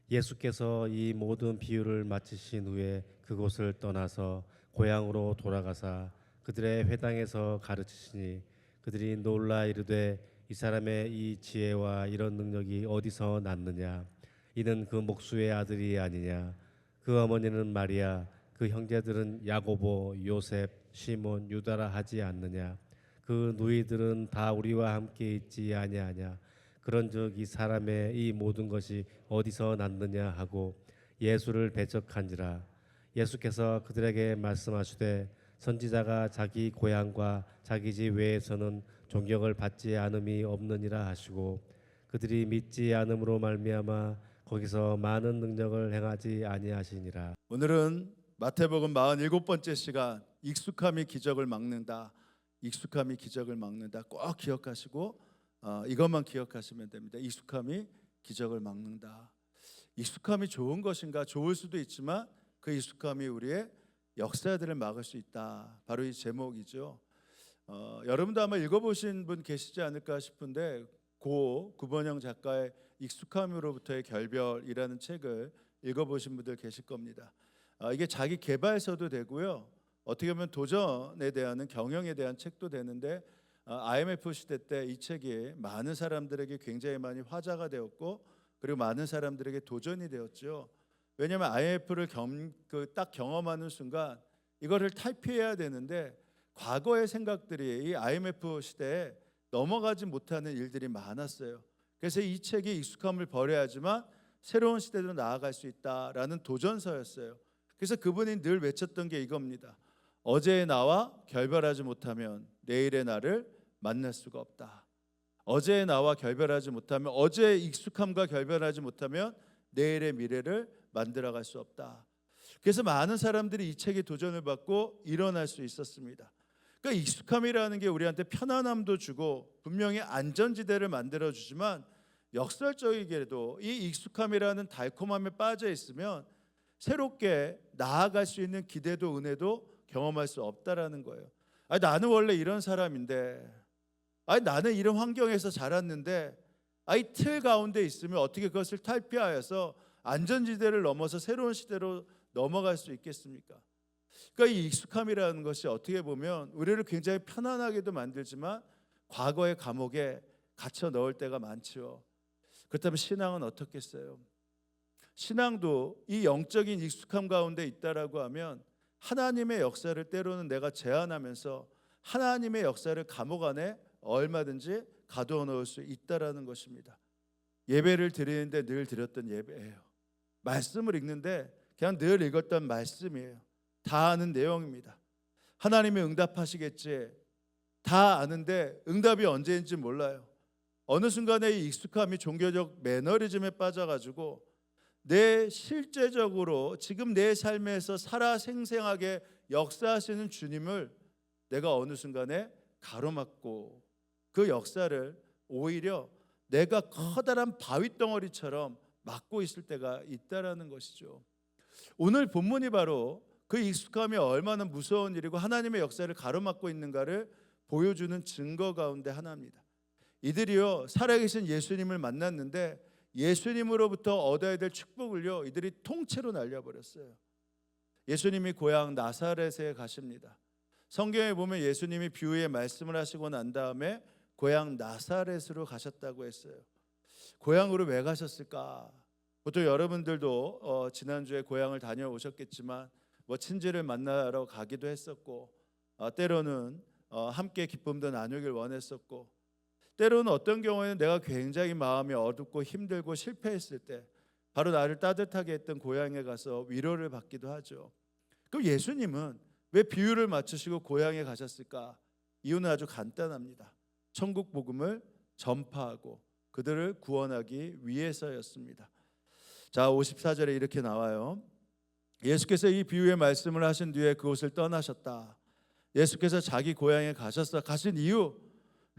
예수께서 이 모든 비유를 마치신 후에 그곳을 떠나서 고향으로 돌아가사 그들의 회당에서 가르치시니 그들이 놀라 이르되 이 사람의 이 지혜와 이런 능력이 어디서 났느냐 이는 그 목수의 아들이 아니냐 그 어머니는 마리아 그 형제들은 야고보 요셉 시몬 유다라 하지 않느냐 그 누이들은 다 우리와 함께 있지 아니하냐 그런즉 이 사람의 이 모든 것이 어디서 났느냐 하고 예수를 배척한지라. 예수께서 그들에게 말씀하시되 선지자가 자기 고향과 자기 집 외에서는 존경을 받지 않음이 없느니라 하시고 그들이 믿지 않음으로 말미암아 거기서 많은 능력을 행하지 아니하시니라. 오늘은 마태복음 47번째 시간, 익숙함이 기적을 막는다. 익숙함이 기적을 막는다. 꼭 기억하시고 이것만 기억하시면 됩니다. 익숙함이 기적을 막는다. 익숙함이 좋은 것인가? 좋을 수도 있지만 그 익숙함이 우리의 역사들을 막을 수 있다. 바로 이 제목이죠. 여러분도 아마 읽어보신 분 계시지 않을까 싶은데 고 구본영 작가의 익숙함으로부터의 결별이라는 책을 읽어보신 분들 계실 겁니다. 이게 자기 개발서도 되고요. 어떻게 보면 도전에 대한 경영에 대한 책도 되는데 IMF 시대 때 이 책이 많은 사람들에게 굉장히 많이 화제가 되었고 그리고 많은 사람들에게 도전이 되었죠. 왜냐하면 IMF를 딱 경험하는 순간 이거를 탈피해야 되는데 과거의 생각들이 이 IMF 시대에 넘어가지 못하는 일들이 많았어요. 그래서 이 책이 익숙함을 버려야지만 새로운 시대로 나아갈 수 있다라는 도전서였어요. 그래서 그분이 늘 외쳤던 게 이겁니다. 어제의 나와 결별하지 못하면 내일의 나를 만날 수가 없다. 어제의 나와 결별하지 못하면 어제의 익숙함과 결별하지 못하면 내일의 미래를 만들어갈 수 없다. 그래서 많은 사람들이 이 책에 도전을 받고 일어날 수 있었습니다. 그러니까 익숙함이라는 게 우리한테 편안함도 주고 분명히 안전지대를 만들어주지만 역설적이게도 이 익숙함이라는 달콤함에 빠져 있으면 새롭게 나아갈 수 있는 기대도 은혜도 경험할 수 없다라는 거예요. 나는 원래 이런 사람인데 나는 이런 환경에서 자랐는데 이 틀 가운데 있으면 어떻게 그것을 탈피하여서 안전지대를 넘어서 새로운 시대로 넘어갈 수 있겠습니까? 그러니까 이 익숙함이라는 것이 어떻게 보면 우리를 굉장히 편안하게도 만들지만 과거의 감옥에 갇혀 넣을 때가 많죠. 그렇다면 신앙은 어떻겠어요? 신앙도 이 영적인 익숙함 가운데 있다라고 하면 하나님의 역사를 때로는 내가 제한하면서 하나님의 역사를 감옥 안에 얼마든지 가두어 넣을 수 있다라는 것입니다. 예배를 드리는데 늘 드렸던 예배예요. 말씀을 읽는데 그냥 늘 읽었던 말씀이에요. 다 아는 내용입니다. 하나님이 응답하시겠지. 다 아는데 응답이 언제인지 몰라요. 어느 순간에 이 익숙함이 종교적 매너리즘에 빠져가지고 내 실제적으로 지금 내 삶에서 살아 생생하게 역사하시는 주님을 내가 어느 순간에 가로막고 그 역사를 오히려 내가 커다란 바위덩어리처럼 막고 있을 때가 있다라는 것이죠. 오늘 본문이 바로 그 익숙함이 얼마나 무서운 일이고 하나님의 역사를 가로막고 있는가를 보여주는 증거 가운데 하나입니다. 이들이요 살아계신 예수님을 만났는데 예수님으로부터 얻어야 될 축복을요 이들이 통째로 날려버렸어요. 예수님이 고향 나사렛에 가십니다. 성경에 보면 예수님이 비유의 말씀을 하시고 난 다음에 고향 나사렛으로 가셨다고 했어요. 고향으로 왜 가셨을까? 보통 여러분들도 지난주에 고향을 다녀오셨겠지만 친지를 만나러 가기도 했었고 때로는 함께 기쁨도 나누길 원했었고 때로는 어떤 경우에는 내가 굉장히 마음이 어둡고 힘들고 실패했을 때 바로 나를 따뜻하게 했던 고향에 가서 위로를 받기도 하죠. 그럼 예수님은 왜 비유를 맞추시고 고향에 가셨을까? 이유는 아주 간단합니다. 천국 복음을 전파하고 그들을 구원하기 위해서였습니다. 자, 54절에 이렇게 나와요. 예수께서 이 비유의 말씀을 하신 뒤에 그곳을 떠나셨다. 예수께서 자기 고향에 가신 이후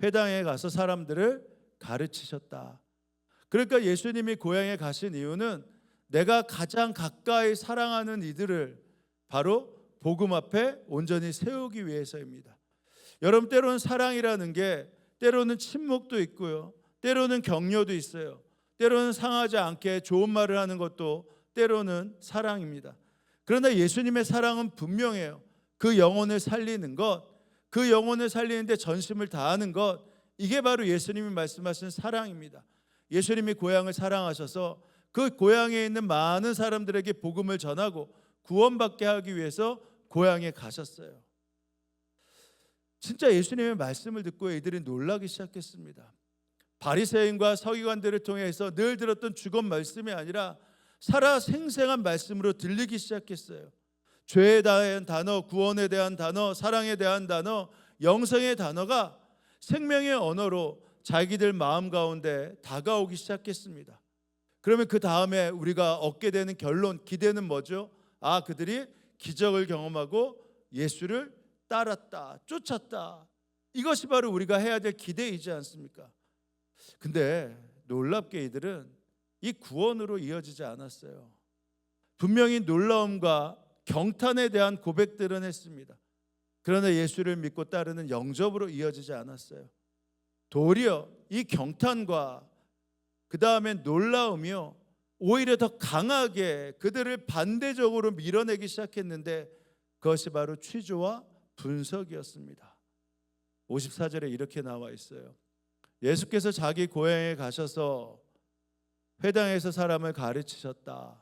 회당에 가서 사람들을 가르치셨다. 그러니까 예수님이 고향에 가신 이유는 내가 가장 가까이 사랑하는 이들을 바로 복음 앞에 온전히 세우기 위해서입니다. 여러분 때로는 사랑이라는 게 때로는 침묵도 있고요. 때로는 격려도 있어요. 때로는 상하지 않게 좋은 말을 하는 것도 때로는 사랑입니다. 그러나 예수님의 사랑은 분명해요. 그 영혼을 살리는 것, 그 영혼을 살리는데 전심을 다하는 것, 이게 바로 예수님이 말씀하신 사랑입니다. 예수님이 고향을 사랑하셔서 그 고향에 있는 많은 사람들에게 복음을 전하고 구원받게 하기 위해서 고향에 가셨어요. 진짜 예수님의 말씀을 듣고 이들이 놀라기 시작했습니다. 바리새인과 서기관들을 통해서 늘 들었던 주권 말씀이 아니라 살아 생생한 말씀으로 들리기 시작했어요. 죄에 대한 단어, 구원에 대한 단어, 사랑에 대한 단어, 영성의 단어가 생명의 언어로 자기들 마음 가운데 다가오기 시작했습니다. 그러면 그 다음에 우리가 얻게 되는 결론, 기대는 뭐죠? 그들이 기적을 경험하고 예수를 따랐다, 쫓았다. 이것이 바로 우리가 해야 될 기대이지 않습니까? 근데 놀랍게 이들은 이 구원으로 이어지지 않았어요. 분명히 놀라움과 경탄에 대한 고백들은 했습니다. 그러나 예수를 믿고 따르는 영접으로 이어지지 않았어요. 도리어 이 경탄과 그 다음에 놀라움이요, 오히려 더 강하게 그들을 반대적으로 밀어내기 시작했는데 그것이 바로 취조와 분석이었습니다. 54절에 이렇게 나와 있어요. 예수께서 자기 고향에 가셔서 회당에서 사람을 가르치셨다.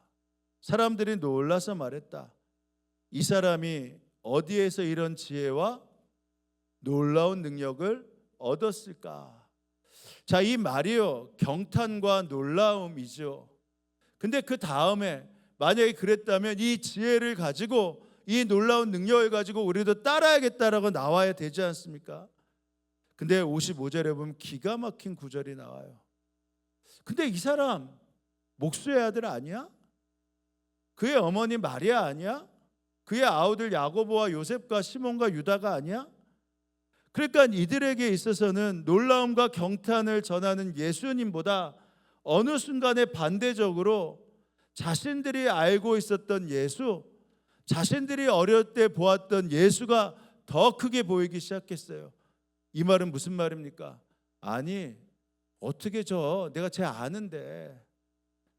사람들이 놀라서 말했다. 이 사람이 어디에서 이런 지혜와 놀라운 능력을 얻었을까? 자, 이 말이요, 경탄과 놀라움이죠. 근데 그 다음에 만약에 그랬다면 이 지혜를 가지고, 이 놀라운 능력을 가지고 우리도 따라야겠다라고 나와야 되지 않습니까? 근데 55절에 보면 기가 막힌 구절이 나와요. 근데 이 사람 목수의 아들 아니야? 그의 어머니 마리아 아니야? 그의 아우들 야고보와 요셉과 시몬과 유다가 아니야? 그러니까 이들에게 있어서는 놀라움과 경탄을 전하는 예수님보다 어느 순간에 반대적으로 자신들이 알고 있었던 예수, 자신들이 어릴 때 보았던 예수가 더 크게 보이기 시작했어요. 이 말은 무슨 말입니까? 아니, 어떻게 내가 쟤 아는데,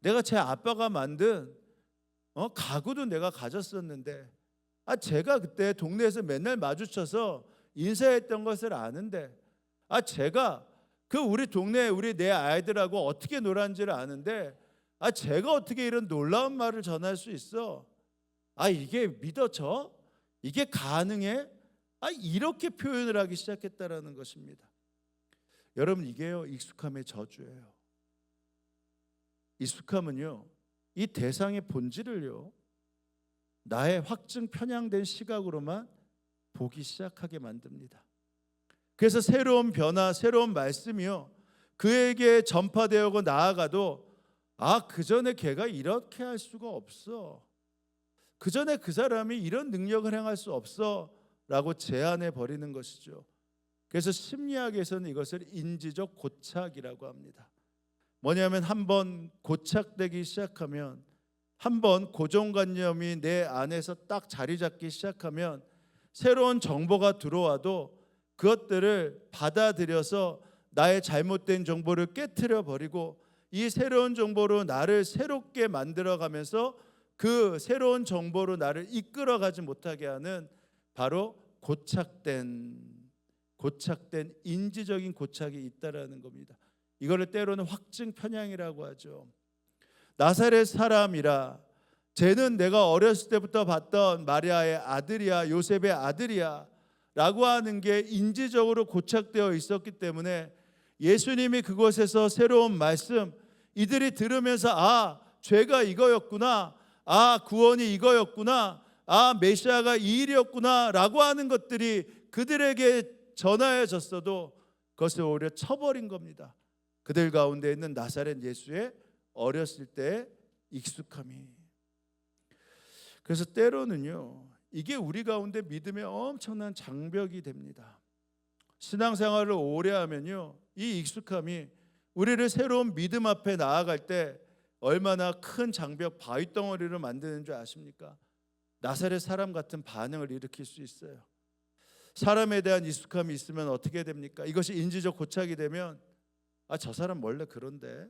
내가 제 아빠가 만든 가구도 내가 가졌었는데, 제가 그때 동네에서 맨날 마주쳐서 인사했던 것을 아는데, 제가 그 우리 동네 우리 내 아이들하고 어떻게 놀았는지를 아는데, 제가 어떻게 이런 놀라운 말을 전할 수 있어? 이게 믿어져? 이게 가능해? 이렇게 표현을 하기 시작했다라는 것입니다. 여러분, 이게요, 익숙함의 저주예요. 익숙함은요, 이 대상의 본질을요, 나의 확증 편향된 시각으로만 보기 시작하게 만듭니다. 그래서 새로운 변화, 새로운 말씀이요, 그에게 전파되고 나아가도 그 전에 걔가 이렇게 할 수가 없어, 그 전에 그 사람이 이런 능력을 행할 수 없어 라고 제한해 버리는 것이죠. 그래서 심리학에서는 이것을 인지적 고착이라고 합니다. 뭐냐면 한번 고착되기 시작하면, 한번 고정관념이 내 안에서 딱 자리 잡기 시작하면 새로운 정보가 들어와도 그것들을 받아들여서 나의 잘못된 정보를 깨트려 버리고 이 새로운 정보로 나를 새롭게 만들어가면서 그 새로운 정보로 나를 이끌어가지 못하게 하는 바로 고착된 인지적인 고착이 있다라는 겁니다. 이거를 때로는 확증 편향이라고 하죠. 나사렛 사람이라, 쟤는 내가 어렸을 때부터 봤던 마리아의 아들이야, 요셉의 아들이야 라고 하는 게 인지적으로 고착되어 있었기 때문에 예수님이 그곳에서 새로운 말씀, 이들이 들으면서 죄가 이거였구나, 구원이 이거였구나, 메시아가 이 일이었구나 라고 하는 것들이 그들에게 전하여졌어도 그것을 오히려 쳐버린 겁니다. 그들 가운데 있는 나사렛 예수의 어렸을 때의 익숙함이. 그래서 때로는요, 이게 우리 가운데 믿음의 엄청난 장벽이 됩니다. 신앙생활을 오래 하면요, 이 익숙함이 우리를 새로운 믿음 앞에 나아갈 때 얼마나 큰 장벽, 바위덩어리를 만드는 줄 아십니까? 나사렛 사람 같은 반응을 일으킬 수 있어요. 사람에 대한 익숙함이 있으면 어떻게 됩니까? 이것이 인지적 고착이 되면 저 사람 원래 그런데,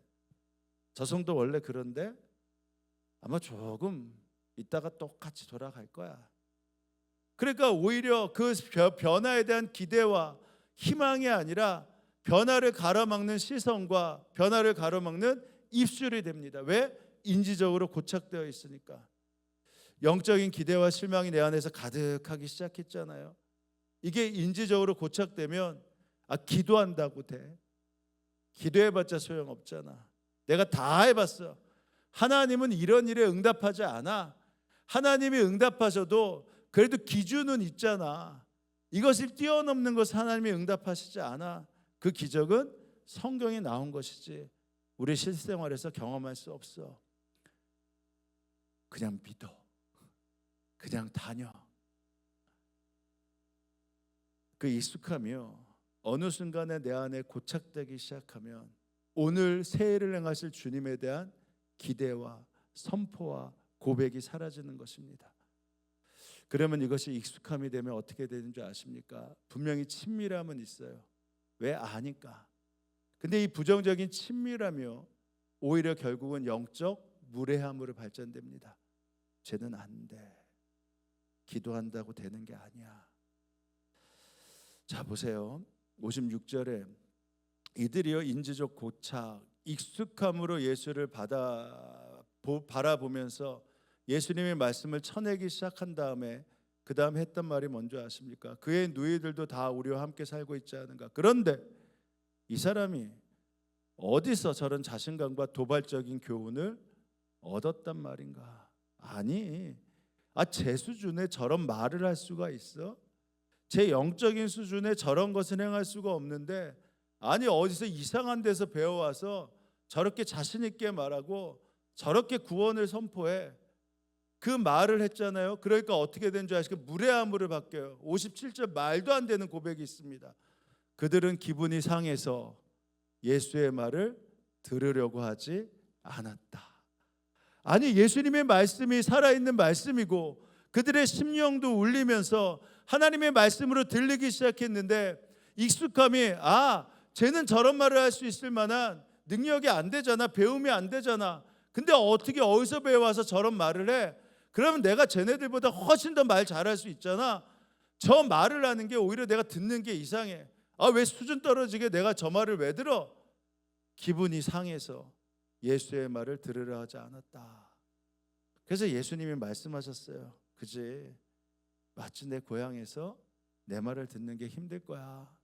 저 성도 원래 그런데 아마 조금 이따가 똑같이 돌아갈 거야. 그러니까 오히려 그 변화에 대한 기대와 희망이 아니라 변화를 가로막는 시선과 변화를 가로막는 입술이 됩니다. 왜? 인지적으로 고착되어 있으니까. 영적인 기대와 실망이 내 안에서 가득하기 시작했잖아요. 이게 인지적으로 고착되면 기도한다고 돼. 기도해봤자 소용없잖아. 내가 다 해봤어. 하나님은 이런 일에 응답하지 않아. 하나님이 응답하셔도 그래도 기준은 있잖아. 이것을 뛰어넘는 것을 하나님이 응답하시지 않아. 그 기적은 성경에 나온 것이지 우리 실생활에서 경험할 수 없어. 그냥 믿어. 그냥 다녀. 그 익숙함이요, 어느 순간에 내 안에 고착되기 시작하면 오늘 새해를 행하실 주님에 대한 기대와 선포와 고백이 사라지는 것입니다. 그러면 이것이 익숙함이 되면 어떻게 되는 줄 아십니까? 분명히 친밀함은 있어요. 왜? 아니까. 근데 이 부정적인 친밀함이요, 오히려 결국은 영적 무례함으로 발전됩니다. 쟤는 안 돼. 기도한다고 되는 게 아니야. 자, 보세요. 56절에 이들이여 인지적 고착, 익숙함으로 예수를 바라보면서 예수님의 말씀을 쳐내기 시작한 다음에 그 다음 했던 말이 뭔지 아십니까? 그의 누이들도 다 우리와 함께 살고 있지 않은가. 그런데 이 사람이 어디서 저런 자신감과 도발적인 교훈을 얻었단 말인가? 아니, 제 수준에 저런 말을 할 수가 있어? 제 영적인 수준에 저런 것을 행할 수가 없는데, 아니 어디서 이상한 데서 배워와서 저렇게 자신 있게 말하고 저렇게 구원을 선포해. 그 말을 했잖아요. 그러니까 어떻게 된 줄 아시겠어요? 무례함으로 바뀌어요. 57절 말도 안 되는 고백이 있습니다. 그들은 기분이 상해서 예수의 말을 들으려고 하지 않았다. 아니, 예수님의 말씀이 살아있는 말씀이고 그들의 심령도 울리면서 하나님의 말씀으로 들리기 시작했는데, 익숙함이 쟤는 저런 말을 할 수 있을 만한 능력이 안 되잖아. 배움이 안 되잖아. 근데 어떻게 어디서 배워와서 저런 말을 해? 그러면 내가 쟤네들보다 훨씬 더 말 잘할 수 있잖아. 저 말을 하는 게 오히려 내가 듣는 게 이상해. 왜 수준 떨어지게 내가 저 말을 왜 들어? 기분이 상해서 예수의 말을 들으려 하지 않았다. 그래서 예수님이 말씀하셨어요. 그지? 마치 내 고향에서 내 말을 듣는 게 힘들 거야.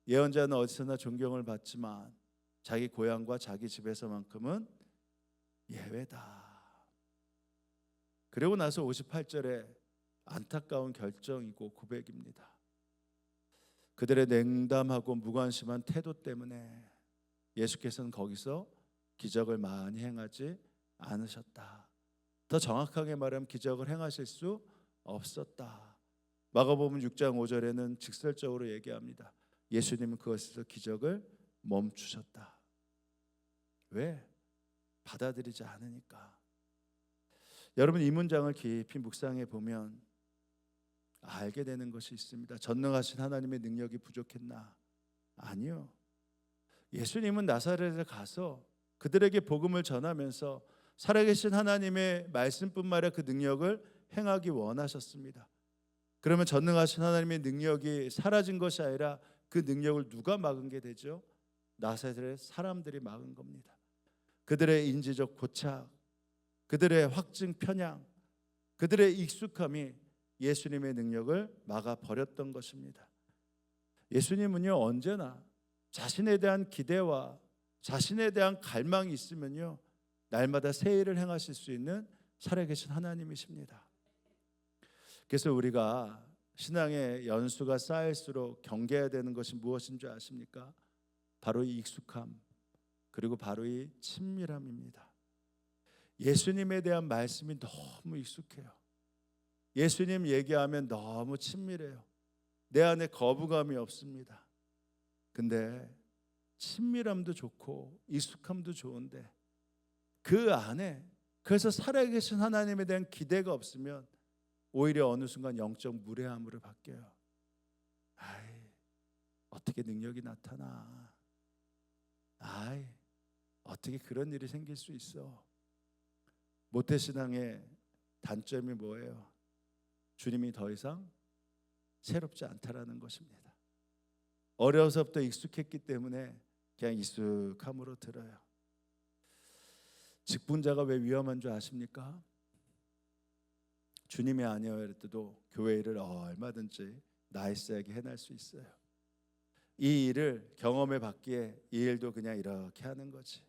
예언자는 어디서나 존경을 받지만 자기 고향과 자기 집에서만큼은 예외다. 그리고 나서 58절에 안타까운 결정이고 고백입니다. 그들의 냉담하고 무관심한 태도 때문에 예수께서는 거기서 기적을 많이 행하지 않으셨다. 더 정확하게 말하면 기적을 행하실 수 없었다. 마가복음 6장 5절에는 직설적으로 얘기합니다. 예수님은 그것에서 기적을 멈추셨다. 왜? 받아들이지 않으니까. 여러분, 이 문장을 깊이 묵상해 보면 알게 되는 것이 있습니다. 전능하신 하나님의 능력이 부족했나? 아니요. 예수님은 나사렛에 가서 그들에게 복음을 전하면서 살아계신 하나님의 말씀뿐만 아니라 그 능력을 행하기 원하셨습니다. 그러면 전능하신 하나님의 능력이 사라진 것이 아니라 그 능력을 누가 막은 게 되죠? 나사렛 사람들이 막은 겁니다. 그들의 인지적 고착, 그들의 확증 편향, 그들의 익숙함이 예수님의 능력을 막아버렸던 것입니다. 예수님은요, 언제나 자신에 대한 기대와 자신에 대한 갈망이 있으면요, 날마다 새 일을 행하실 수 있는 살아계신 하나님이십니다. 그래서 우리가 신앙의 연수가 쌓일수록 경계해야 되는 것이 무엇인 줄 아십니까? 바로 이 익숙함, 그리고 바로 이 친밀함입니다. 예수님에 대한 말씀이 너무 익숙해요. 예수님 얘기하면 너무 친밀해요. 내 안에 거부감이 없습니다. 근데 친밀함도 좋고 익숙함도 좋은데 그 안에, 그래서 살아계신 하나님에 대한 기대가 없으면 오히려 어느 순간 영적 무례함으로 바뀌어요. 어떻게 능력이 나타나? 어떻게 그런 일이 생길 수 있어? 모태신앙의 단점이 뭐예요? 주님이 더 이상 새롭지 않다라는 것입니다. 어려서부터 익숙했기 때문에 그냥 익숙함으로 들어요. 직분자가 왜 위험한 줄 아십니까? 주님이 아니어도 교회 일을 얼마든지 나이스하게 해낼 수 있어요. 이 일을 경험해 봤기에 이 일도 그냥 이렇게 하는 거지.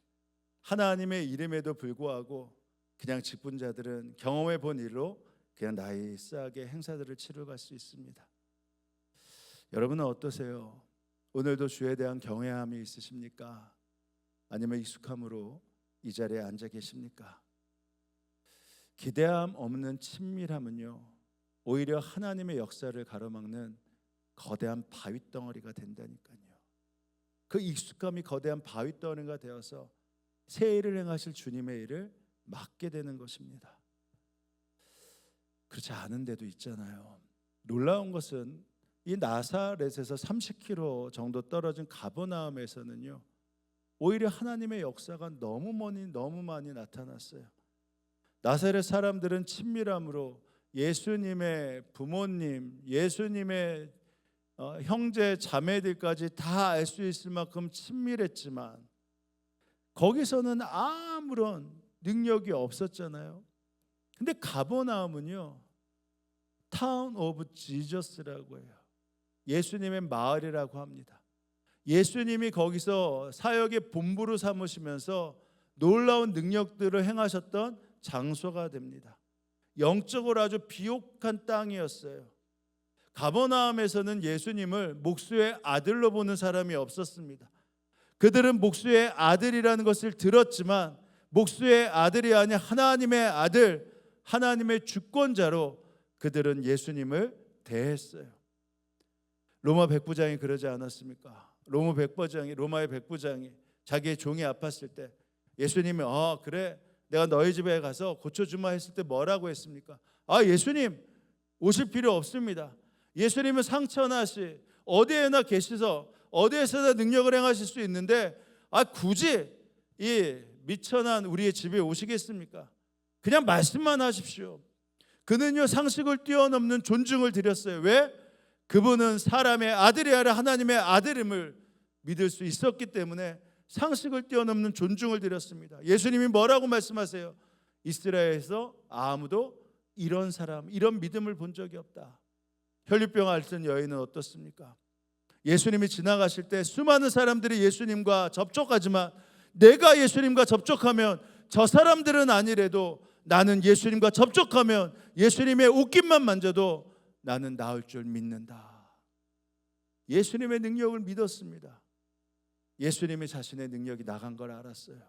하나님의 이름에도 불구하고 그냥 직분자들은 경험해 본 일로 그냥 나이스하게 행사들을 치러갈 수 있습니다. 여러분은 어떠세요? 오늘도 주에 대한 경외함이 있으십니까? 아니면 익숙함으로 이 자리에 앉아 계십니까? 기대함 없는 친밀함은요, 오히려 하나님의 역사를 가로막는 거대한 바위덩어리가 된다니까요. 그 익숙함이 거대한 바위덩어리가 되어서 새 일을 행하실 주님의 일을 막게 되는 것입니다. 그렇지 않은 데도 있잖아요. 놀라운 것은 이 나사렛에서 30km 정도 떨어진 가버나움에서는요, 오히려 하나님의 역사가 너무 많이 나타났어요. 나사렛 사람들은 친밀함으로 예수님의 부모님, 예수님의 형제 자매들까지 다 알 수 있을 만큼 친밀했지만 거기서는 아무런 능력이 없었잖아요. 근데 가버나움은요, 타운 오브 지저스라고 해요. 예수님의 마을이라고 합니다. 예수님이 거기서 사역의 본부로 삼으시면서 놀라운 능력들을 행하셨던 장소가 됩니다. 영적으로 아주 비옥한 땅이었어요. 가버나움에서는 예수님을 목수의 아들로 보는 사람이 없었습니다. 그들은 목수의 아들이라는 것을 들었지만 목수의 아들이 아닌 하나님의 아들, 하나님의 주권자로 그들은 예수님을 대했어요. 로마 백부장이 그러지 않았습니까? 로마의 백부장이 자기의 종이 아팠을 때 예수님이 그래 내가 너희 집에 가서 고쳐주마 했을 때 뭐라고 했습니까? 예수님 오실 필요 없습니다. 예수님은 상천하시 어디에나 계시서 어디에서나 능력을 행하실 수 있는데 굳이 이 미천한 우리의 집에 오시겠습니까? 그냥 말씀만 하십시오. 그는요 상식을 뛰어넘는 존중을 드렸어요. 왜? 그분은 사람의 아들이 아니라 하나님의 아들임을 믿을 수 있었기 때문에 상식을 뛰어넘는 존중을 드렸습니다. 예수님이 뭐라고 말씀하세요? 이스라엘에서 아무도 이런 사람, 이런 믿음을 본 적이 없다. 혈류병 앓던 여인은 어떻습니까? 예수님이 지나가실 때 수많은 사람들이 예수님과 접촉하지만 내가 예수님과 접촉하면 저 사람들은 아니래도 나는 예수님과 접촉하면 예수님의 옷깃만 만져도 나는 나을 줄 믿는다. 예수님의 능력을 믿었습니다. 예수님이 자신의 능력이 나간 걸 알았어요.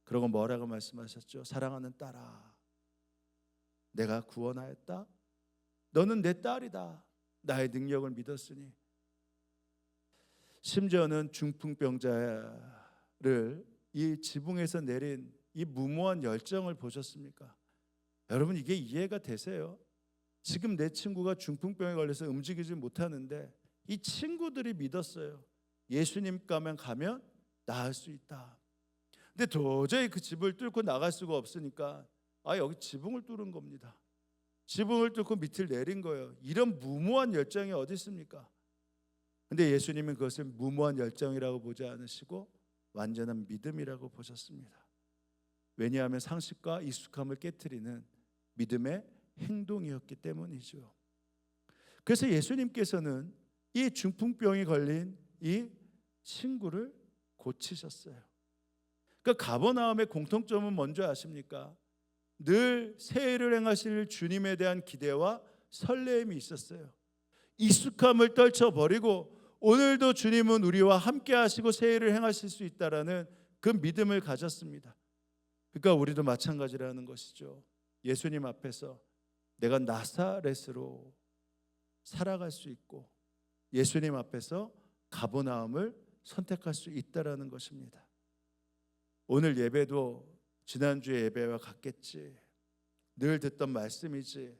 그러고 뭐라고 말씀하셨죠? 사랑하는 딸아, 내가 구원하였다. 너는 내 딸이다. 나의 능력을 믿었으니. 심지어는 중풍병자를 이 지붕에서 내린 이 무모한 열정을 보셨습니까? 여러분 이게 이해가 되세요? 지금 내 친구가 중풍병에 걸려서 움직이지 못하는데 이 친구들이 믿었어요. 예수님과만 가면 나을 수 있다. 근데 도저히 그 집을 뚫고 나갈 수가 없으니까 여기 지붕을 뚫은 겁니다. 지붕을 뚫고 밑을 내린 거예요. 이런 무모한 열정이 어디 있습니까? 근데 예수님은 그것을 무모한 열정이라고 보지 않으시고 완전한 믿음이라고 보셨습니다. 왜냐하면 상식과 익숙함을 깨트리는 믿음의 행동이었기 때문이죠. 그래서 예수님께서는 이 중풍병이 걸린 이 친구를 고치셨어요. 그러니까 가버나움의 공통점은 뭔지 아십니까? 늘 새 일을 행하실 주님에 대한 기대와 설레임이 있었어요. 익숙함을 떨쳐버리고 오늘도 주님은 우리와 함께 하시고 새 일을 행하실 수 있다라는 그 믿음을 가졌습니다. 그러니까 우리도 마찬가지라는 것이죠. 예수님 앞에서 내가 나사렛으로 살아갈 수 있고 예수님 앞에서 가버나움을 선택할 수 있다라는 것입니다. 오늘 예배도 지난주의 예배와 같겠지, 늘 듣던 말씀이지,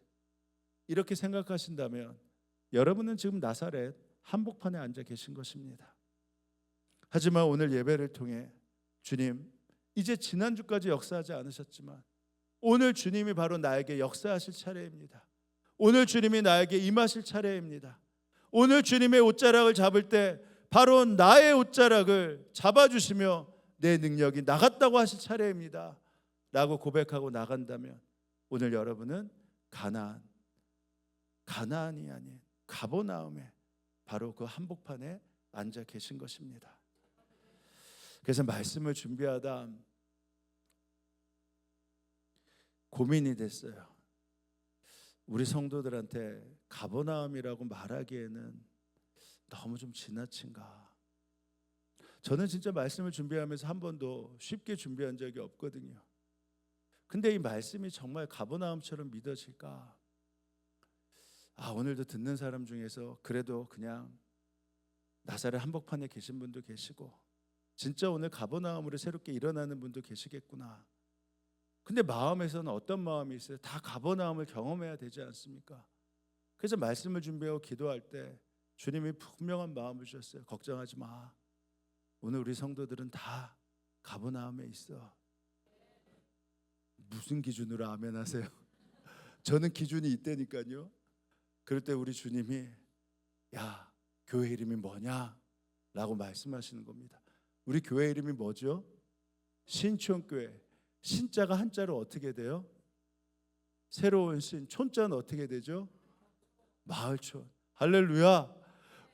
이렇게 생각하신다면 여러분은 지금 나사렛 한복판에 앉아 계신 것입니다. 하지만 오늘 예배를 통해 주님, 이제 지난주까지 역사하지 않으셨지만 오늘 주님이 바로 나에게 역사하실 차례입니다. 오늘 주님이 나에게 임하실 차례입니다. 오늘 주님의 옷자락을 잡을 때 바로 나의 옷자락을 잡아주시며 내 능력이 나갔다고 하실 차례입니다 라고 고백하고 나간다면 오늘 여러분은 가나안이 아닌 가버나움에 바로 그 한복판에 앉아 계신 것입니다. 그래서 말씀을 준비하다 고민이 됐어요. 우리 성도들한테 가버나움이라고 말하기에는 너무 좀 지나친가. 저는 진짜 말씀을 준비하면서 한 번도 쉽게 준비한 적이 없거든요. 근데 이 말씀이 정말 가버나움처럼 믿어질까? 오늘도 듣는 사람 중에서 그래도 그냥 나사렛 한복판에 계신 분도 계시고 진짜 오늘 가버나움으로 새롭게 일어나는 분도 계시겠구나. 근데 마음에서는 어떤 마음이 있어요? 다 가버나움을 경험해야 되지 않습니까? 그래서 말씀을 준비하고 기도할 때 주님이 분명한 마음을 주셨어요. 걱정하지 마. 오늘 우리 성도들은 다 가버나움에 있어. 무슨 기준으로 아멘 하세요? 저는 기준이 있다니까요. 그럴 때 우리 주님이 야, 교회 이름이 뭐냐? 라고 말씀하시는 겁니다. 우리 교회 이름이 뭐죠? 신촌교회. 신자가 한자로 어떻게 돼요? 새로운 신. 촌자는 어떻게 되죠? 마을촌. 할렐루야.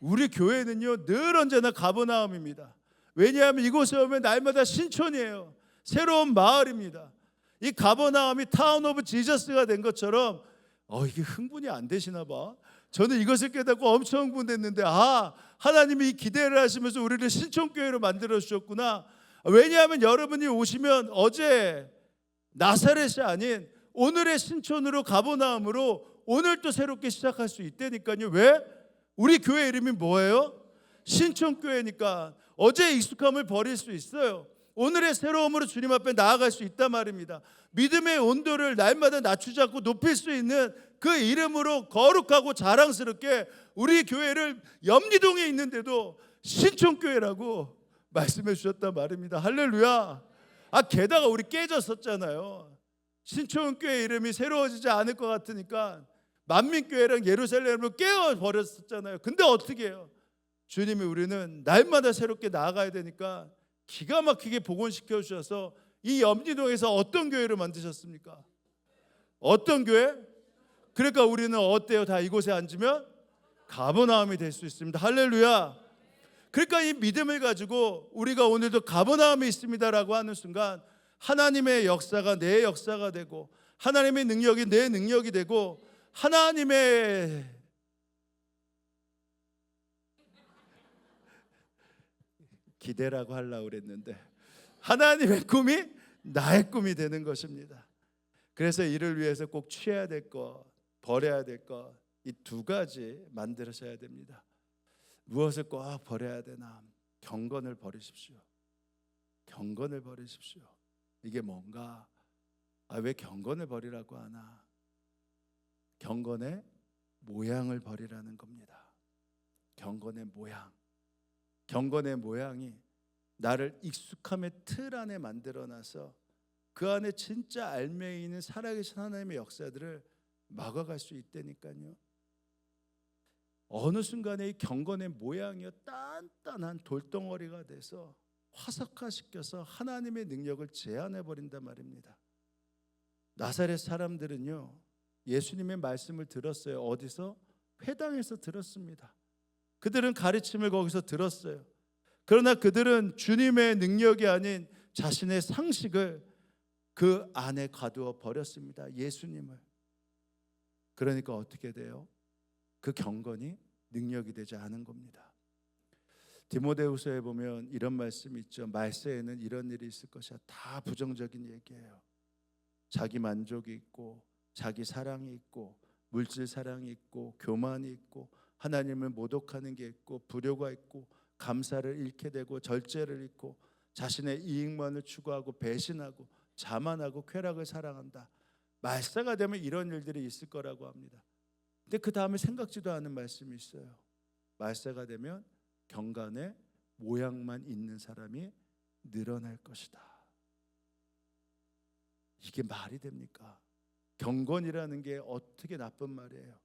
우리 교회는요 늘 언제나 가버나움입니다. 왜냐하면 이곳에 오면 날마다 신촌이에요. 새로운 마을입니다. 이 가버나움이 타운 오브 지저스가 된 것처럼 이게 흥분이 안 되시나 봐. 저는 이것을 깨닫고 엄청 흥분됐는데 하나님이 이 기대를 하시면서 우리를 신촌교회로 만들어 주셨구나. 왜냐하면 여러분이 오시면 어제 나사렛이 아닌 오늘의 신촌으로 가버나움으로 오늘 또 새롭게 시작할 수 있다니까요. 왜? 우리 교회 이름이 뭐예요? 신촌교회니까 어제의 익숙함을 버릴 수 있어요. 오늘의 새로움으로 주님 앞에 나아갈 수 있단 말입니다. 믿음의 온도를 날마다 낮추지 않고 높일 수 있는 그 이름으로 거룩하고 자랑스럽게 우리 교회를 염리동에 있는데도 신촌교회라고 말씀해 주셨단 말입니다. 할렐루야. 게다가 우리 깨졌었잖아요. 신촌교회 이름이 새로워지지 않을 것 같으니까 만민교회랑 예루살렘으로 깨어버렸었잖아요. 근데 어떻게 해요? 주님이 우리는 날마다 새롭게 나아가야 되니까 기가 막히게 복원시켜 주셔서 이 염리동에서 어떤 교회를 만드셨습니까? 어떤 교회? 그러니까 우리는 어때요? 다 이곳에 앉으면 가버나움이 될 수 있습니다. 할렐루야. 그러니까 이 믿음을 가지고 우리가 오늘도 가버나움에 있습니다라고 하는 순간 하나님의 역사가 내 역사가 되고 하나님의 능력이 내 능력이 되고 하나님의 기대라고 하려고 그랬는데 하나님의 꿈이 나의 꿈이 되는 것입니다. 그래서 이를 위해서 꼭 취해야 될 것, 버려야 될 것, 이 두 가지 만들으셔야 됩니다. 무엇을 꼭 버려야 되나? 경건을 버리십시오. 경건을 버리십시오. 이게 뭔가? 왜 경건을 버리라고 하나? 경건의 모양을 버리라는 겁니다. 경건의 모양. 경건의 모양이 나를 익숙함의 틀 안에 만들어놔서 그 안에 진짜 알맹이 있는 살아계신 하나님의 역사들을 막아갈 수 있다니까요. 어느 순간에 이 경건의 모양이요 단단한 돌덩어리가 돼서 화석화시켜서 하나님의 능력을 제한해버린단 말입니다. 나사렛 사람들은요 예수님의 말씀을 들었어요. 어디서? 회당에서 들었습니다. 그들은 가르침을 거기서 들었어요. 그러나 그들은 주님의 능력이 아닌 자신의 상식을 그 안에 가두어 버렸습니다. 예수님을. 그러니까 어떻게 돼요? 그 경건이 능력이 되지 않은 겁니다. 디모데후서에 보면 이런 말씀이 있죠. 말세에는 이런 일이 있을 것이야. 다 부정적인 얘기예요. 자기 만족이 있고 자기 사랑이 있고 물질 사랑이 있고 교만이 있고 하나님을 모독하는 게 있고 불효가 있고 감사를 잃게 되고 절제를 잃고 자신의 이익만을 추구하고 배신하고 자만하고 쾌락을 사랑한다. 말세가 되면 이런 일들이 있을 거라고 합니다. 근데 그 다음에 생각지도 않은 말씀이 있어요. 말세가 되면 경건의 모양만 있는 사람이 늘어날 것이다. 이게 말이 됩니까? 경건이라는 게 어떻게 나쁜 말이에요?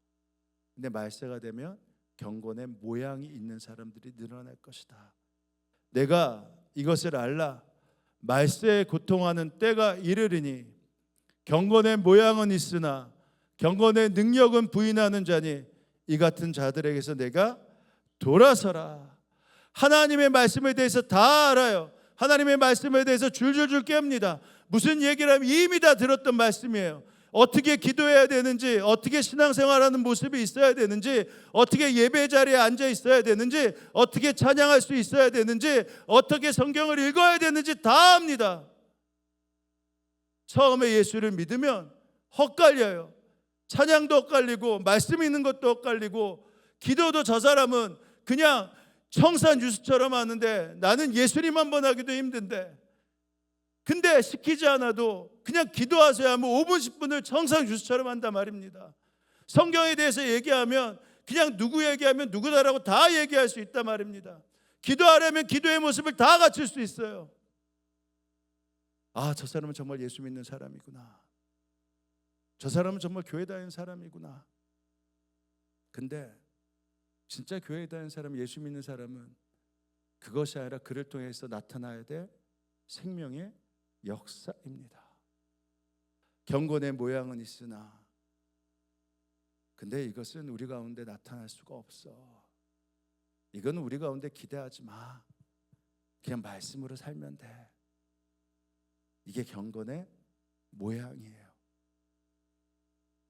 근데 말세가 되면 경건의 모양이 있는 사람들이 늘어날 것이다. 내가 이것을 알라. 말세에 고통하는 때가 이르리니 경건의 모양은 있으나 경건의 능력은 부인하는 자니 이 같은 자들에게서 내가 돌아서라. 하나님의 말씀에 대해서 다 알아요. 하나님의 말씀에 대해서 줄줄줄 깹니다. 무슨 얘기를 하면 이미 다 들었던 말씀이에요. 어떻게 기도해야 되는지, 어떻게 신앙생활하는 모습이 있어야 되는지, 어떻게 예배 자리에 앉아 있어야 되는지, 어떻게 찬양할 수 있어야 되는지, 어떻게 성경을 읽어야 되는지 다 압니다. 처음에 예수를 믿으면 헛갈려요. 찬양도 헛갈리고 말씀 있는 것도 헛갈리고 기도도 저 사람은 그냥 청산유수처럼 하는데 나는 예수님 한번 하기도 힘든데, 근데 시키지 않아도 그냥 기도하세요 하면 5분 10분을 청산유수처럼 한단 말입니다. 성경에 대해서 얘기하면 그냥 누구 얘기하면 누구다라고 다 얘기할 수 있단 말입니다. 기도하려면 기도의 모습을 다 갖출 수 있어요. 아, 저 사람은 정말 예수 믿는 사람이구나. 저 사람은 정말 교회 다니는 사람이구나. 근데 진짜 교회 다니는 사람, 예수 믿는 사람은 그것이 아니라 그를 통해서 나타나야 될 생명의 역사입니다. 경건의 모양은 있으나 근데 이것은 우리 가운데 나타날 수가 없어. 이건 우리 가운데 기대하지 마. 그냥 말씀으로 살면 돼. 이게 경건의 모양이에요.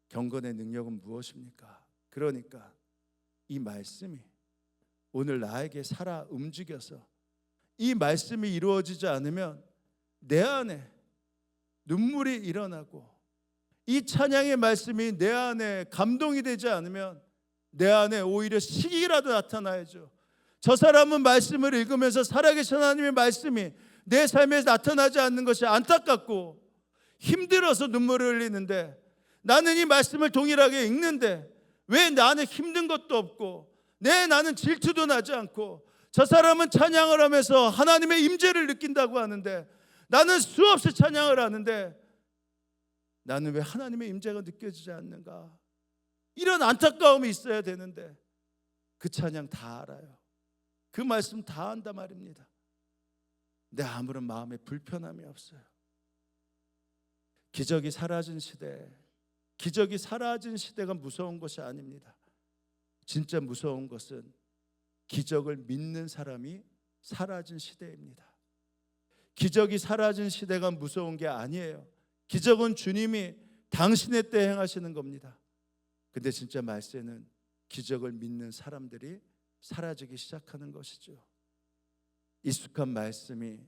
경건의 능력은 무엇입니까? 그러니까 이 말씀이 오늘 나에게 살아 움직여서 이 말씀이 이루어지지 않으면 내 안에 눈물이 일어나고 이 찬양의 말씀이 내 안에 감동이 되지 않으면 내 안에 오히려 시기라도 나타나야죠. 저 사람은 말씀을 읽으면서 살아계신 하나님의 말씀이 내 삶에 나타나지 않는 것이 안타깝고 힘들어서 눈물을 흘리는데, 나는 이 말씀을 동일하게 읽는데 왜 나는 힘든 것도 없고 나는 질투도 나지 않고, 저 사람은 찬양을 하면서 하나님의 임재를 느낀다고 하는데 나는 수없이 찬양을 하는데 나는 왜 하나님의 임재가 느껴지지 않는가? 이런 안타까움이 있어야 되는데 그 찬양 다 알아요. 그 말씀 다 안단 말입니다. 근데 아무런 마음에 불편함이 없어요. 기적이 사라진 시대, 기적이 사라진 시대가 무서운 것이 아닙니다. 진짜 무서운 것은 기적을 믿는 사람이 사라진 시대입니다. 기적이 사라진 시대가 무서운 게 아니에요. 기적은 주님이 당신의 때 행하시는 겁니다. 근데 진짜 말세는 기적을 믿는 사람들이 사라지기 시작하는 것이죠. 익숙한 말씀이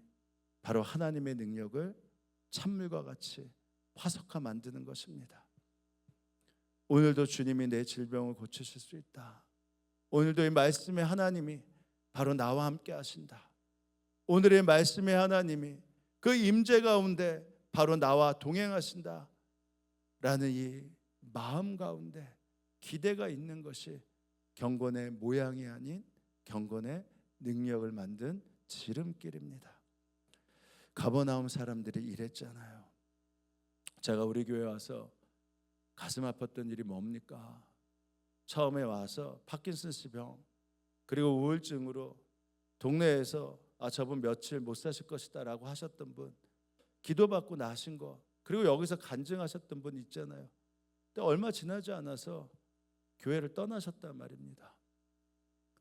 바로 하나님의 능력을 찬물과 같이 화석화 만드는 것입니다. 오늘도 주님이 내 질병을 고치실 수 있다. 오늘도 이 말씀의 하나님이 바로 나와 함께 하신다. 오늘의 말씀의 하나님이 그 임재 가운데 바로 나와 동행하신다 라는 이 마음 가운데 기대가 있는 것이 경건의 모양이 아닌 경건의 능력을 만든 지름길입니다. 가버나움 사람들이 이랬잖아요. 제가 우리 교회 와서 가슴 아팠던 일이 뭡니까? 처음에 와서 파킨슨스 병 그리고 우울증으로 동네에서 저분 며칠 못 사실 것이다 라고 하셨던 분, 기도받고 나신 거, 그리고 여기서 간증하셨던 분 있잖아요. 근데 얼마 지나지 않아서 교회를 떠나셨단 말입니다.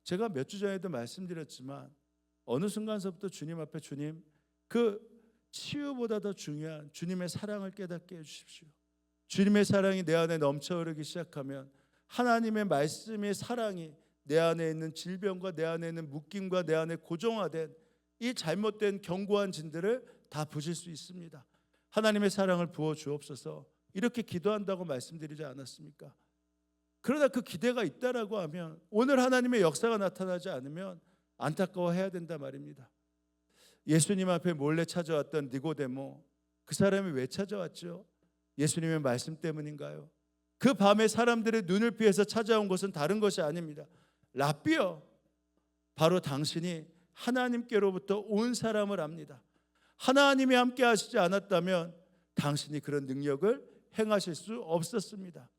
제가 몇 주 전에도 말씀드렸지만 어느 순간서부터 주님 앞에, 주님, 그 치유보다 더 중요한 주님의 사랑을 깨닫게 해주십시오. 주님의 사랑이 내 안에 넘쳐흐르기 시작하면 하나님의 말씀의 사랑이 내 안에 있는 질병과 내 안에 있는 묶임과 내 안에 고정화된 이 잘못된 견고한 진들을 다 부실 수 있습니다. 하나님의 사랑을 부어 주옵소서, 이렇게 기도한다고 말씀드리지 않았습니까? 그러나 그 기대가 있다라고 하면 오늘 하나님의 역사가 나타나지 않으면 안타까워해야 된단 말입니다. 예수님 앞에 몰래 찾아왔던 니고데모, 그 사람이 왜 찾아왔죠? 예수님의 말씀 때문인가요? 그 밤에 사람들의 눈을 피해서 찾아온 것은 다른 것이 아닙니다. 랍비여, 바로 당신이 하나님께로부터 온 사람을 압니다. 하나님이 함께 하시지 않았다면 당신이 그런 능력을 행하실 수 없었습니다.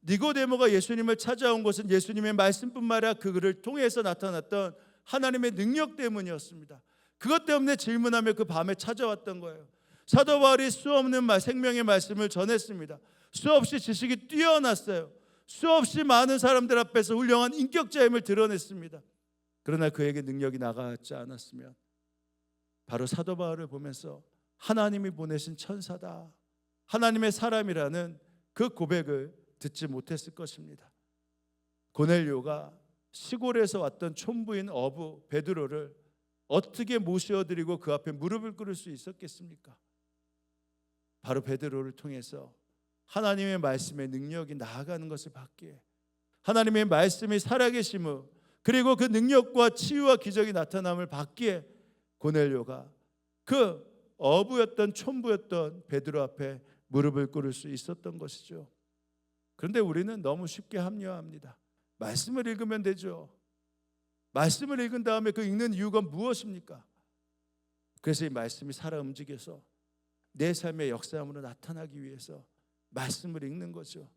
니고데모가 예수님을 찾아온 것은 예수님의 말씀뿐만 아니라 그를 통해서 나타났던 하나님의 능력 때문이었습니다. 그것 때문에 질문하며 그 밤에 찾아왔던 거예요. 사도 바울이 수없는 생명의 말씀을 전했습니다. 수없이 지식이 뛰어났어요. 수없이 많은 사람들 앞에서 훌륭한 인격자임을 드러냈습니다. 그러나 그에게 능력이 나가지 않았으면 바로 사도 바울을 보면서 하나님이 보내신 천사다, 하나님의 사람이라는 그 고백을 듣지 못했을 것입니다. 고넬료가 시골에서 왔던 촌부인 어부 베드로를 어떻게 모셔드리고 그 앞에 무릎을 꿇을 수 있었겠습니까? 바로 베드로를 통해서 하나님의 말씀의 능력이 나아가는 것을 받기에, 하나님의 말씀이 살아계심을, 그리고 그 능력과 치유와 기적이 나타남을 받기에 고넬료가 그 어부였던 촌부였던 베드로 앞에 무릎을 꿇을 수 있었던 것이죠. 그런데 우리는 너무 쉽게 합리화합니다. 말씀을 읽으면 되죠. 말씀을 읽은 다음에 그 읽는 이유가 무엇입니까? 그래서 이 말씀이 살아 움직여서 내 삶의 역사함으로 나타나기 위해서 말씀을 읽는 거죠.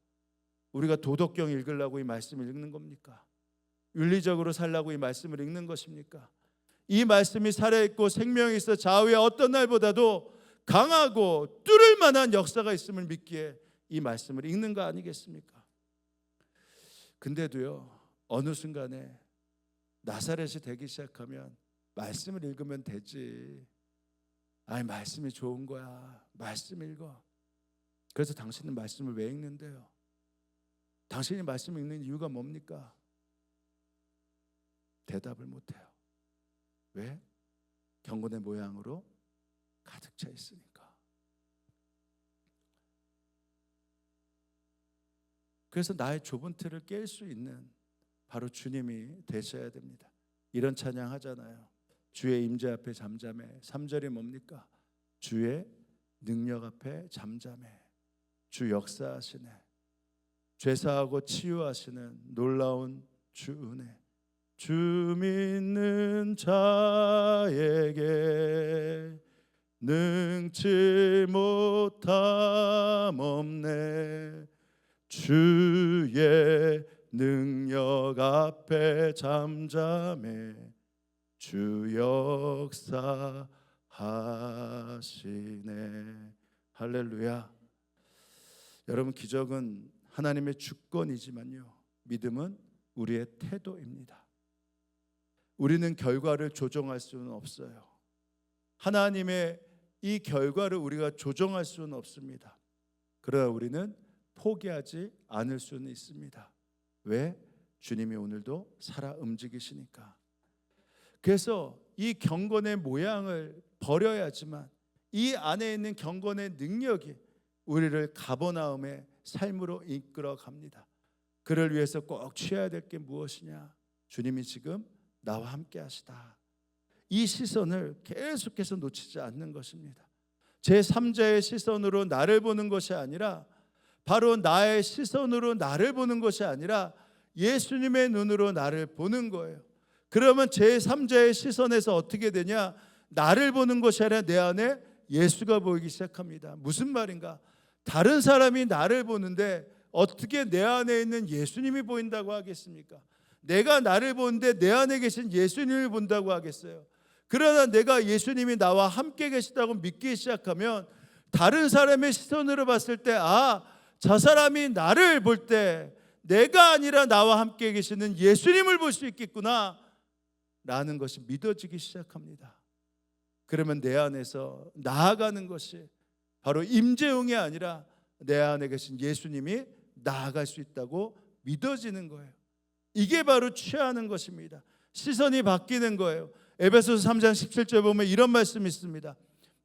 우리가 도덕경 읽으려고 이 말씀을 읽는 겁니까? 윤리적으로 살라고 이 말씀을 읽는 것입니까? 이 말씀이 살아있고 생명이 있어 좌우의 어떤 날보다도 강하고 뚫을 만한 역사가 있음을 믿기에 이 말씀을 읽는 거 아니겠습니까? 근데도요, 어느 순간에 나사렛이 되기 시작하면 말씀을 읽으면 되지, 아니 말씀이 좋은 거야, 말씀 읽어. 그래서 당신은 말씀을 왜 읽는데요? 당신이 말씀을 읽는 이유가 뭡니까? 대답을 못해요. 왜? 경건의 모양으로 가득 차 있으니까. 그래서 나의 좁은 틀을 깰 수 있는 바로 주님이 되셔야 됩니다. 이런 찬양 하잖아요. 주의 임재 앞에 잠잠해. 3절이 뭡니까? 주의 능력 앞에 잠잠해. 주 역사하시네. 죄사하고 치유하시는 놀라운 주 은혜. 주 믿는 자에게 능치 못함 없네. 주의 능력 앞에 잠잠해. 주 역사하시네. 할렐루야. 여러분, 기적은 하나님의 주권이지만요, 믿음은 우리의 태도입니다. 우리는 결과를 조정할 수는 없어요. 하나님의 이 결과를 우리가 조정할 수는 없습니다. 그러나 우리는 포기하지 않을 수는 있습니다. 왜? 주님이 오늘도 살아 움직이시니까. 그래서 이 경건의 모양을 버려야지만 이 안에 있는 경건의 능력이 우리를 가버나움의 삶으로 이끌어 갑니다. 그를 위해서 꼭 취해야 될 게 무엇이냐? 주님이 지금 나와 함께 하시다. 이 시선을 계속해서 놓치지 않는 것입니다. 제3자의 시선으로 나를 보는 것이 아니라, 바로 나의 시선으로 나를 보는 것이 아니라 예수님의 눈으로 나를 보는 거예요. 그러면 제3자의 시선에서 어떻게 되냐? 나를 보는 것이 아니라 내 안에 예수가 보이기 시작합니다. 무슨 말인가? 다른 사람이 나를 보는데 어떻게 내 안에 있는 예수님이 보인다고 하겠습니까? 내가 나를 보는데 내 안에 계신 예수님을 본다고 하겠어요? 그러나 내가 예수님이 나와 함께 계시다고 믿기 시작하면 다른 사람의 시선으로 봤을 때, 아, 저 사람이 나를 볼 때 내가 아니라 나와 함께 계시는 예수님을 볼 수 있겠구나 라는 것이 믿어지기 시작합니다. 그러면 내 안에서 나아가는 것이 바로 임재웅이 아니라 내 안에 계신 예수님이 나아갈 수 있다고 믿어지는 거예요. 이게 바로 취하는 것입니다. 시선이 바뀌는 거예요. 에베소서 3장 17절 보면 이런 말씀이 있습니다.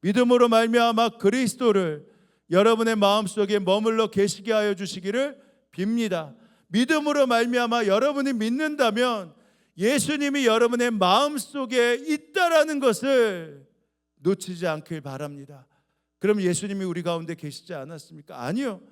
믿음으로 말미암아 그리스도를 여러분의 마음속에 머물러 계시게 하여 주시기를 빕니다. 믿음으로 말미암아 여러분이 믿는다면 예수님이 여러분의 마음속에 있다라는 것을 놓치지 않길 바랍니다. 그럼 예수님이 우리 가운데 계시지 않았습니까? 아니요.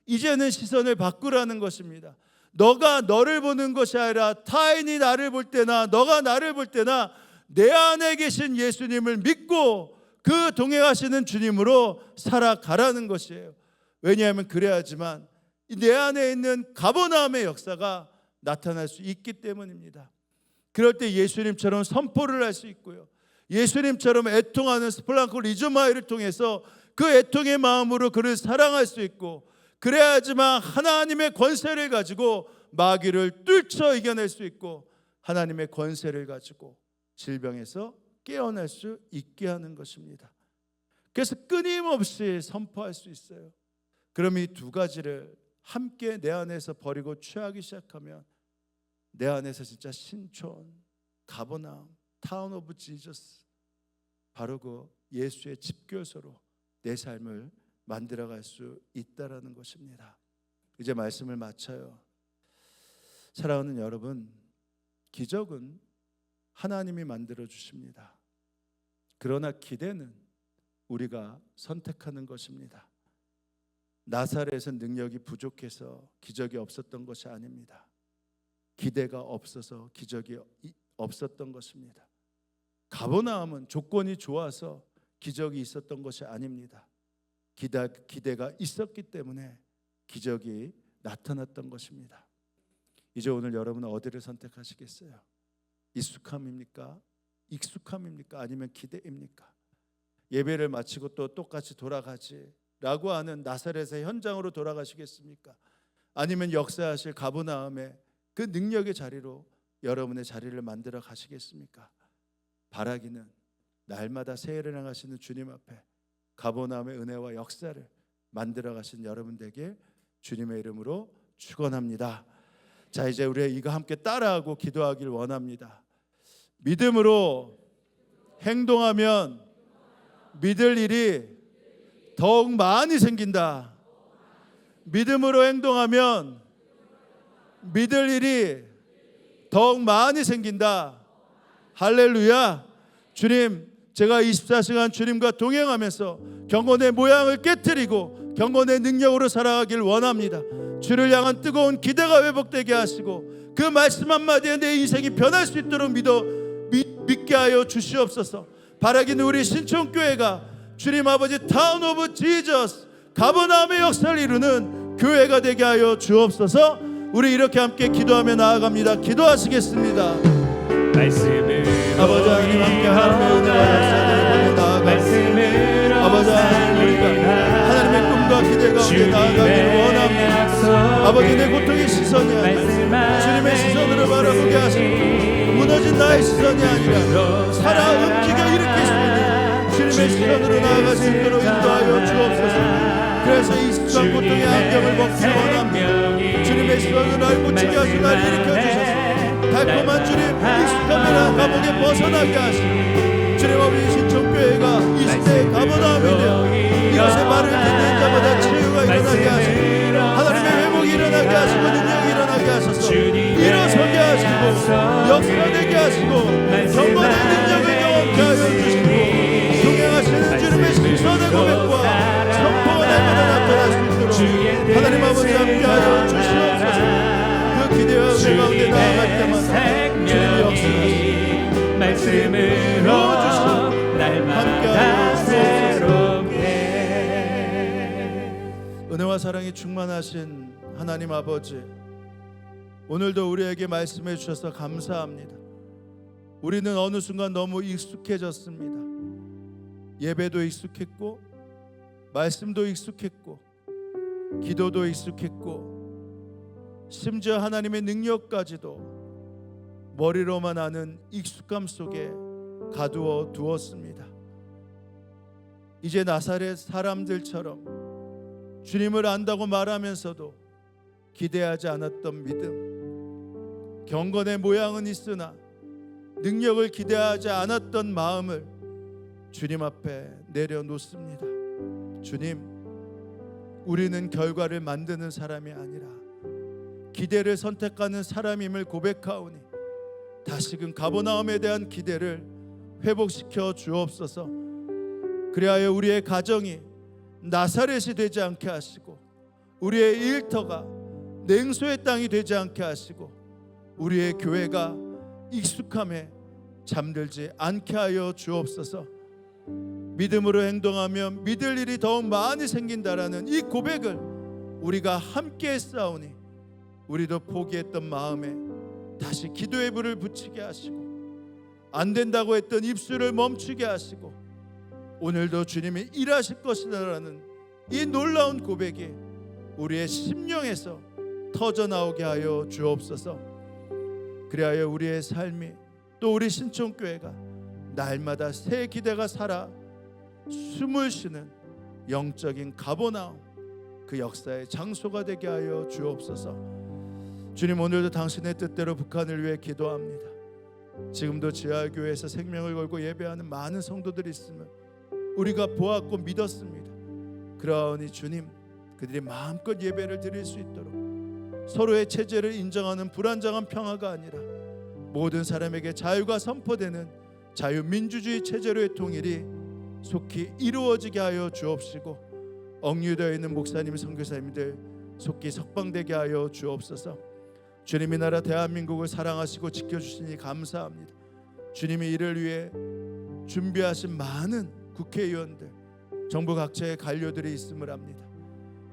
이제는 시선을 바꾸라는 것입니다. 너가 너를 보는 것이 아니라 타인이 나를 볼 때나 너가 나를 볼 때나 내 안에 계신 예수님을 믿고 그 동행하시는 주님으로 살아가라는 것이에요. 왜냐하면 그래야지만 내 안에 있는 가버나움의 역사가 나타날 수 있기 때문입니다. 그럴 때 예수님처럼 선포를 할 수 있고요, 예수님처럼 애통하는 스플랑크 리즈마이를 통해서 그 애통의 마음으로 그를 사랑할 수 있고, 그래야지만 하나님의 권세를 가지고 마귀를 뚫쳐 이겨낼 수 있고, 하나님의 권세를 가지고 질병에서 깨어날 수 있게 하는 것입니다. 그래서 끊임없이 선포할 수 있어요. 그럼 이 두 가지를 함께 내 안에서 버리고 취하기 시작하면 내 안에서 진짜 신촌, 가버나움, 타운 오브 지저스, 바로 그 예수의 집교소로 내 삶을 만들어갈 수 있다라는 것입니다. 이제 말씀을 마쳐요. 사랑하는 여러분, 기적은 하나님이 만들어 주십니다. 그러나 기대는 우리가 선택하는 것입니다. 나사렛은 능력이 부족해서 기적이 없었던 것이 아닙니다. 기대가 없어서 기적이 없었던 것입니다. 가버나움은 조건이 좋아서 기적이 있었던 것이 아닙니다. 기대가 있었기 때문에 기적이 나타났던 것입니다. 이제 오늘 여러분은 어디를 선택하시겠어요? 익숙함입니까? 익숙함입니까? 아니면 기대입니까? 예배를 마치고 또 똑같이 돌아가지 라고 하는 나사렛의 현장으로 돌아가시겠습니까? 아니면 역사하실 가버나움의 그 능력의 자리로 여러분의 자리를 만들어 가시겠습니까? 바라기는 날마다 새해를 향하시는 주님 앞에 가버나움의 은혜와 역사를 만들어 가신 여러분들에게 주님의 이름으로 축원합니다. 자, 이제 우리 이거 함께 따라하고 기도하길 원합니다. 믿음으로 행동하면 믿을 일이 더욱 많이 생긴다. 믿음으로 행동하면 믿을 일이 더욱 많이 생긴다. 할렐루야. 주님, 제가 24시간 주님과 동행하면서 경건의 모양을 깨트리고 경건의 능력으로 살아가길 원합니다. 주를 향한 뜨거운 기대가 회복되게 하시고 그 말씀 한마디에 내 인생이 변할 수 있도록 믿게 하여 주시옵소서. 바라기는 우리 신촌교회가 주님 아버지 타운 오브 지저스 가버나움의 역사를 이루는 교회가 되게 하여 주옵소서. 우리 이렇게 함께 기도하며 나아갑니다. 기도하시겠습니다. 아버지 하나님, 함께 하나님의 은혜와 역사들을 보며 나아갑니다. 아버지 하나님, 우리가 하나님의 꿈과 기대 가운데 나아가기를 원합니다. 아버지, 내 고통의 시선이 아니라 주님의 시선으로 바라보게 하시고 무너진 나의 시선이 아니라 살아 움직여 일으킬 수 있는 주님의 시선으로 나아갈 수 있도록 인도하여 주옵소서. 그래서 이 순간 고통의 안경을 벗기 원합니다. 주님의 시선을 날 묻히게 하시고 날 일으켜 주셔서 달콤한 주님 익숙함이라는 감옥에 벗어나게 하시고 주님 아버지 신촌교회가 이 시대의 가버나움이 되어 이것의 말을 듣는 자마다 치유가 일어나게 하시고 하나님의 회복이 일어나게 하시고 능력이 일어나게 하셔서 일어서게 하시고 역사되게 하시고 경건의 능력을 경험케 하여 주시고 동행하시는 주님의 신선의 고백과 선포가 날마다 나타날 수 있도록 하나님 아버지 함께하여 주시옵소서. 그 기대와 은혜 가운데 나아갈 때마다 주님의 역사하시고 말씀으로 주시고 날마다 새롭게 은혜와 사랑이 충만하신 하나님 아버지, 오늘도 우리에게 말씀해 주셔서 감사합니다. 우리는 어느 순간 너무 익숙해졌습니다. 예배도 익숙했고 말씀도 익숙했고 기도도 익숙했고 심지어 하나님의 능력까지도 머리로만 아는 익숙함 속에 가두어 두었습니다. 이제 나사렛 사람들처럼 주님을 안다고 말하면서도 기대하지 않았던 믿음, 경건의 모양은 있으나 능력을 기대하지 않았던 마음을 주님 앞에 내려놓습니다. 주님, 우리는 결과를 만드는 사람이 아니라 기대를 선택하는 사람임을 고백하오니 다시금 가버나움에 대한 기대를 회복시켜 주옵소서. 그리하여 우리의 가정이 나사렛이 되지 않게 하시고 우리의 일터가 냉소의 땅이 되지 않게 하시고 우리의 교회가 익숙함에 잠들지 않게 하여 주옵소서. 믿음으로 행동하면 믿을 일이 더욱 많이 생긴다라는 이 고백을 우리가 함께 했사오니 우리도 포기했던 마음에 다시 기도의 불을 붙이게 하시고 안 된다고 했던 입술을 멈추게 하시고 오늘도 주님이 일하실 것이라는 이 놀라운 고백이 우리의 심령에서 터져나오게 하여 주옵소서. 그리하여 우리의 삶이 또 우리 신촌교회가 날마다 새 기대가 살아 숨을 쉬는 영적인 가보나움 그 역사의 장소가 되게 하여 주옵소서. 주님, 오늘도 당신의 뜻대로 북한을 위해 기도합니다. 지금도 지하교회에서 생명을 걸고 예배하는 많은 성도들이 있음을 우리가 보았고 믿었습니다. 그러니 주님, 그들이 마음껏 예배를 드릴 수 있도록 서로의 체제를 인정하는 불안정한 평화가 아니라 모든 사람에게 자유가 선포되는 자유민주주의 체제로의 통일이 속히 이루어지게 하여 주옵시고 억류되어 있는 목사님, 선교사님들 속히 석방되게 하여 주옵소서. 주님이 나라 대한민국을 사랑하시고 지켜주시니 감사합니다. 주님이 이를 위해 준비하신 많은 국회의원들, 정부 각처의 관료들이 있음을 압니다.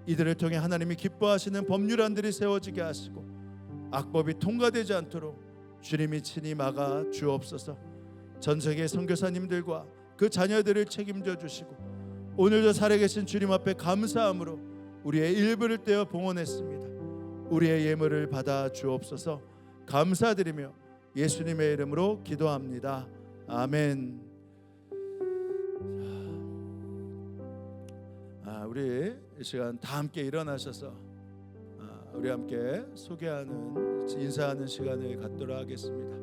이들을 통해 하나님이 기뻐하시는 법률안들이 세워지게 하시고 악법이 통과되지 않도록 주님이 친히 막아 주옵소서. 전 세계 선교사님들과 그 자녀들을 책임져 주시고 오늘도 살아계신 주님 앞에 감사함으로 우리의 일부를 떼어 봉헌했습니다. 우리의 예물을 받아 주옵소서. 감사드리며 예수님의 이름으로 기도합니다. 아멘. 우리 이 시간 다 함께 일어나셔서 우리 함께 소개하는, 인사하는 시간을 갖도록 하겠습니다.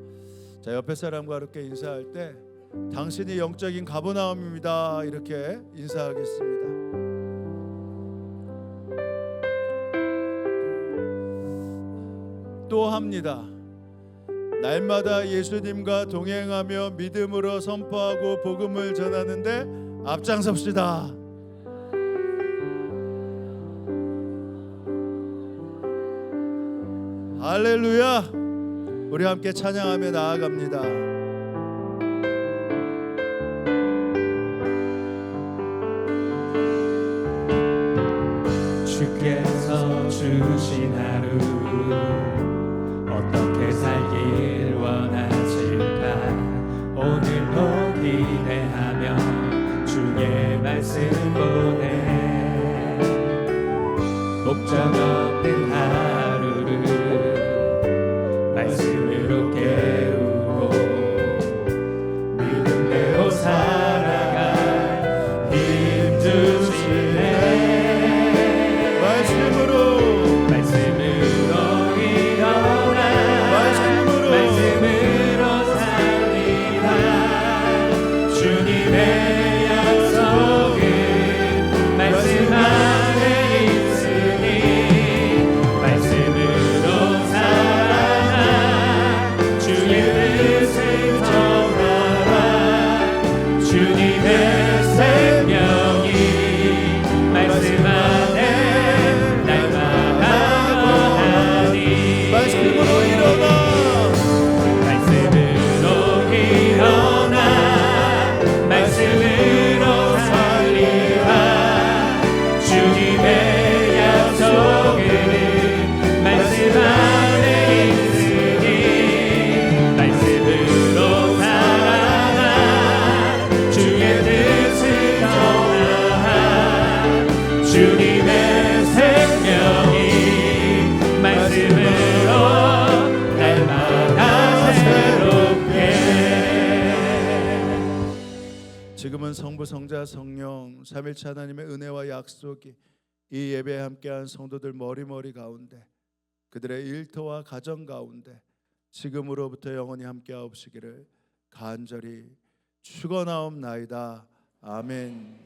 자, 옆에 사람과 이렇게 인사할 때 당신이 영적인 가버나움입니다 이렇게 인사하겠습니다. 또 합니다. 날마다 예수님과 동행하며 믿음으로 선포하고 복음을 전하는데 앞장섭시다. 할렐루야. 우리 함께 찬양하며 나아갑니다. 주께서 주신 하루 어떻게 살길 원하실까? 오늘도 기대하며 주의 말씀 보내 목적 없는 하루를 말씀으로 깨우고 믿음대로 살아갈 힘 주시네. 말씀으로 일어나 말씀으로 살리라. 주님의 약속은 말씀 안에 있으니 말씀으로 살아라. 주의 뜻을 전하라. 주님의 생명이 말씀 안에 날마다 거하니 말씀으로 일어나 말씀으로 살리라. 주님의 약속은 말씀 안에 있으니 말씀으로 살아라. 주의 뜻을 전하라. 주님의 생명이 말씀으로 날마다 새롭게. 지금은 성부, 성자, 성령 삼일체 하나님의 은혜와 약속이 이 예배에 함께한 성도들 머리머리 가운데, 그들의 일터와 가정 가운데 지금으로부터 영원히 함께하옵시기를 간절히 축원하옵나이다. 아멘.